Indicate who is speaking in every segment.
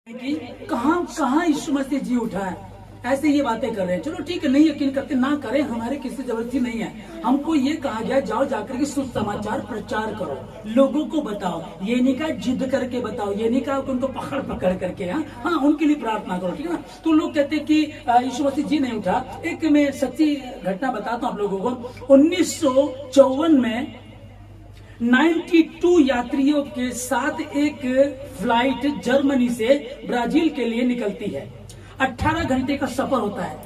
Speaker 1: कि कहां कहां यीशु मसीह जी उठा है। ऐसे ये बातें कर रहे हैं। चलो ठीक है, नहीं यकीन करते ना करें, हमारे किसी जबरदस्ती नहीं है। हमको ये कहा गया जाओ जाकर के सुसमाचार प्रचार करो, लोगों को बताओ। ये नहीं कहा जिद करके बताओ, ये नहीं कहा उनको पकड़ पकड़ करके हाँ उनके लिए प्रार्थना करो, ठीक है ना। तो लोग कहते हैं कि यीशु मसीह जी नहीं उठा। एक मैं सच्ची घटना बताता हूँ आप लोगों को। 1954 में 92 यात्रियों के साथ एक फ्लाइट जर्मनी से ब्राजील के लिए निकलती है। 18 घंटे का सफर होता है,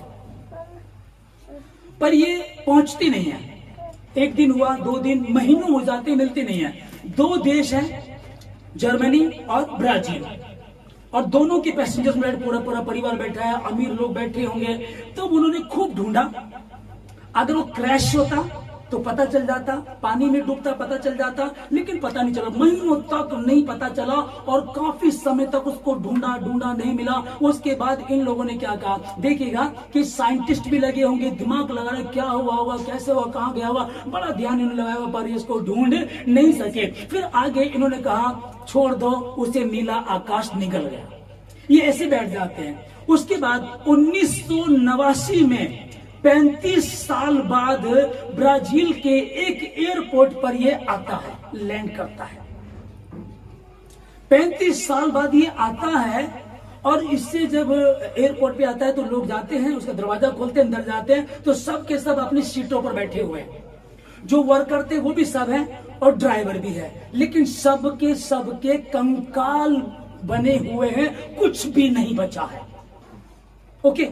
Speaker 1: पर ये पहुंचती नहीं है। एक दिन हुआ, 2 दिन, महीनों हो जाते, मिलती नहीं है। 2 देश हैं, जर्मनी और ब्राजील, और दोनों के पैसेंजर्स में पूरा पूरा परिवार बैठा है, अमीर लोग बैठे होंगे। तो उन्होंने खूब ढूंढा। अगर वो क्रैश होता तो पता चल जाता, पानी में डूबता पता चल जाता, लेकिन पता नहीं चला। महीनों तक नहीं पता चला और काफी समय तक उसको ढूंढा ढूंढा, नहीं मिला। उसके बाद इन लोगों ने क्या कहा, देखिएगा कि साइंटिस्ट भी लगे होंगे, दिमाग लगा रहे क्या हुआ होगा, कैसे हुआ, कहां गया हुआ, बड़ा ध्यान इन्होंने लगाया, पर इसको ढूंढ नहीं सके। फिर आगे इन्होंने कहा छोड़ दो, उसे नीला आकाश निकल गया। ये ऐसे बैठ जाते हैं। उसके बाद 1989 में 35 साल बाद ब्राजील के एक एयरपोर्ट पर यह आता है, लैंड करता है। 35 साल बाद ये आता है, और इससे जब एयरपोर्ट पे आता है तो लोग जाते हैं, उसका दरवाजा खोलते हैं, अंदर जाते हैं तो सब के सब अपनी सीटों पर बैठे हुए हैं। जो वर्क करते हैं वो भी सब हैं और ड्राइवर भी है, लेकिन सबके कंकाल बने हुए हैं, कुछ भी नहीं बचा है। ओके,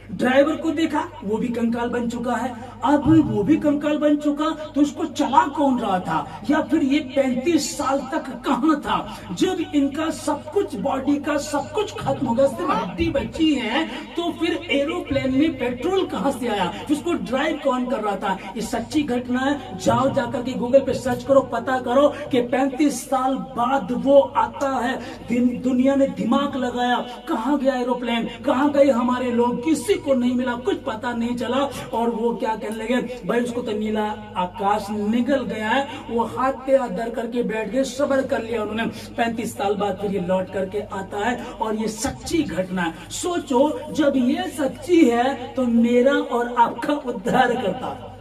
Speaker 1: ड्राइवर को देखा, वो भी कंकाल बन चुका है। अब वो भी कंकाल बन चुका, तो उसको चला कौन रहा था, या फिर ये 35 साल तक कहां था। जब इनका सब कुछ, बॉडी का सब कुछ खत्म हो गया, सिर्फ हड्डी बची है, तो फिर एरोप्लेन में पेट्रोल कहां से आया, उसको ड्राइव कौन कर रहा था। ये सच्ची घटना है। जाओ जाकर के गूगल पे सर्च करो, पता करो कि 35 साल बाद वो आता है। दुनिया ने दिमाग लगाया, कहां गया एरोप्लेन, कहां गए हमारे लोग, किसी को नहीं मिला, कुछ पता नहीं चला। और वो क्या कहने लगे, भाई उसको तो नीला आकाश निकल गया है। वो हाथ पे हाथ धर करके बैठ गए, सब्र कर लिया उन्होंने। 35 साल बाद फिर ये लौट करके आता है, और ये सच्ची घटना है। सोचो, जब ये सच्ची है तो मेरा और आपका उद्धार करता है।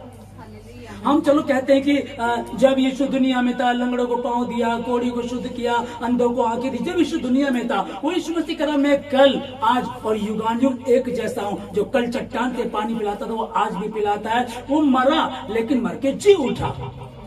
Speaker 1: हम चलो कहते हैं कि जब यीशु दुनिया में था, लंगड़ों को पांव दिया, कोढ़ी को शुद्ध किया, अंधों को आंखें दी। जब यीशु दुनिया में था, वो यीशु मसीह कह रहा, मैं कल, आज और युगानुयुग एक जैसा हूं। जो कल चट्टान से पानी पिलाता था वो आज भी पिलाता है। वो मरा लेकिन मर के जी उठा।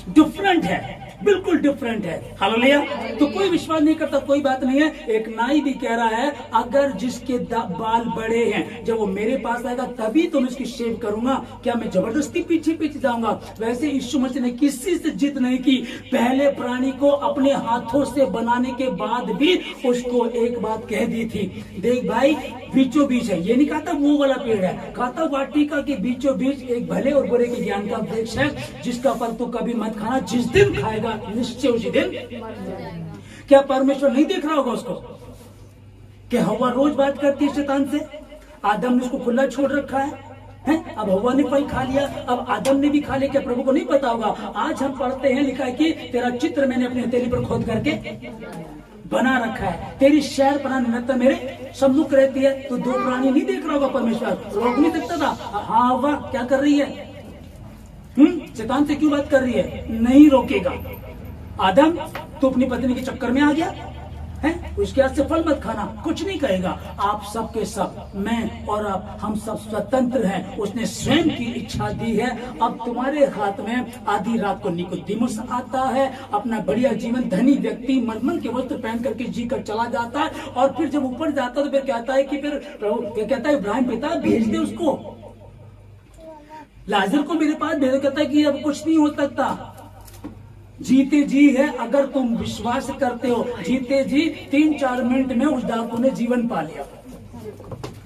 Speaker 1: डिफरेंट है, बिल्कुल डिफरेंट है। हालेलुया। तो कोई विश्वास नहीं करता, कोई बात नहीं है। एक नाई भी कह रहा है, अगर जिसके बाल बड़े हैं, जब वो मेरे पास आएगा तभी तो मैं इसकी शेव करूंगा। क्या मैं जबरदस्ती पीछे पीछे जाऊंगा। वैसे यीशु मसीह ने किसी से जिद नहीं की। पहले प्राणी को अपने हाथों से बनाने के बाद भी उसको एक बात कह दी थी, देख भाई बीचों बीच है। ये नहीं कहा था वो वाला पेड़ है, कहा था वाटिका के बीचों बीच एक भले और बुरे के ज्ञान का वृक्ष है, जिसका फल तो कभी मत खाना, जिस दिन खाएगा निश्चय उसी दिन। क्या परमेश्वर नहीं देख रहा होगा उसको कि हवा रोज बात करती है शैतान से। आदम ने उसको खुला छोड़ रखा है, अब हवा ने फल खा लिया, अब आदम ने भी खा लिया। क्या प्रभु को नहीं पता होगा। आज हम पढ़ते हैं, लिखा है कि तेरा चित्र मैंने अपनी हथेली पर खोद करके बना रखा है, तेरी शहर पना निमित्त मेरे सम्मुख रहती है। तो 2 प्राणी नहीं देख रहा होगा परमेश्वर, रोक नहीं सकता था। हाँ हवा क्या कर रही है, शैतान से क्यों बात कर रही है, नहीं रोकेगा। आदम तो अपनी पत्नी के चक्कर में आ गया है, उसके हाथ से फल मत खाना, कुछ नहीं कहेगा। आप सब के सब, मैं और आप, हम सब स्वतंत्र हैं। उसने स्वयं की इच्छा दी है। अब तुम्हारे हाथ में आधी रात को निकोदेमुस आता है, अपना बढ़िया जीवन, धनी व्यक्ति मलमल के वस्त्र पहन करके जी कर चला जाता है। और फिर जब ऊपर जाता है तो फिर कहता है कि फिर क्या कहता है, इब्राहिम पिता भेज दे उसको, लाजर को मेरे पास भेज। कहता है कि अब कुछ नहीं हो सकता, जीते जी है। अगर तुम विश्वास करते हो, जीते जी 3-4 मिनट में उस डाकू ने जीवन पा लिया,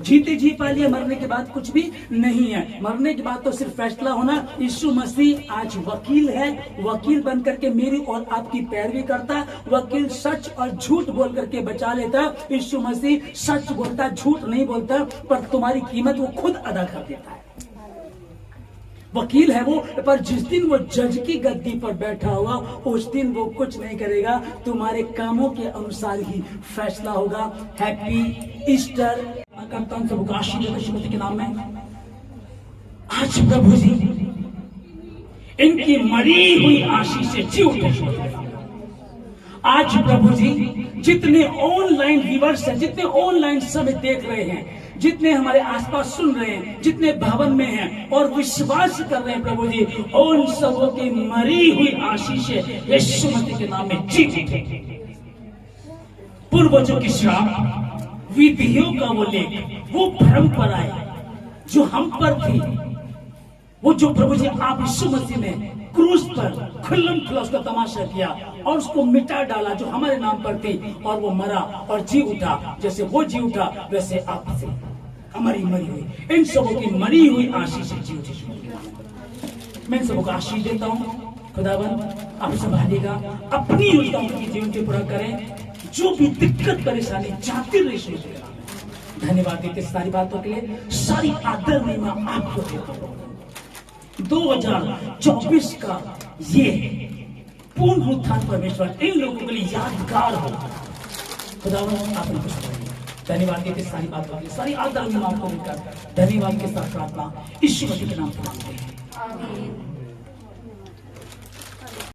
Speaker 1: जीते जी पा लिया। मरने के बाद कुछ भी नहीं है, मरने के बाद तो सिर्फ फैसला होना। यीशु मसीह आज वकील है, वकील बन करके मेरी और आपकी पैरवी करता है। वकील सच और झूठ बोल करके बचा लेता है, यीशु मसीह सच बोलता, झूठ नहीं बोलता, पर तुम्हारी कीमत वो खुद अदा कर देता है। वकील है वो, पर जिस दिन वो जज की गद्दी पर बैठा हुआ उस दिन वो कुछ नहीं करेगा, तुम्हारे कामों के अनुसार ही फैसला होगा। Happy Easter. मैं करता हूं सबको आशीर्वाद श्रीमती के नाम में। आज प्रभु जी इनकी मरी हुई आशीष से जी उठे। आज प्रभु जी जितने ऑनलाइन व्यूअर्स हैं, जितने ऑनलाइन समय देख रहे हैं, जितने हमारे आसपास सुन रहे हैं, जितने भवन में हैं और विश्वास कर रहे हैं प्रभु जी, उन सबों की मरी हुई आशीष यीशु मसीह के नाम में जी उठे। पूर्वजों की श्राप, विधियों का वो लेख, वो परंपराएं जो हम पर थी, वो जो प्रभु जी आप यीशु मसीह ने क्रूस पर खुल्लम खुला उसका तमाशा किया और उसको मिटा डाला जो हमारे नाम पर थी, और वो मरा और जी उठा। जैसे वो जी उठा वैसे आप से हमारी मरी हुई, इन सबों की मरी हुई आशीष से जी उठी। मैं इन सबों को आशीष देता हूँ। खुदाबंद आप संभालिएगा, अपनी योजनाओं की जीवन के पूरा करें। जो भी दिक्कत परेशानी चाहते रहे, धन्यवाद देते सारी बातों के लिए। सारी आदर महिमा आपको देता हूँ। 2024 का ये पूर्ण उत्थान परमेश्वर इन लोगों के लिए यादगार हो। खुदावंद आपने कुछ धन्यवाद देते सारी बातों के लिए। सारी आदर महिमा आपको देकर धन्यवाद के साथ प्रार्थना यीशु मसीह के नाम से मांगते हैं, आमीन।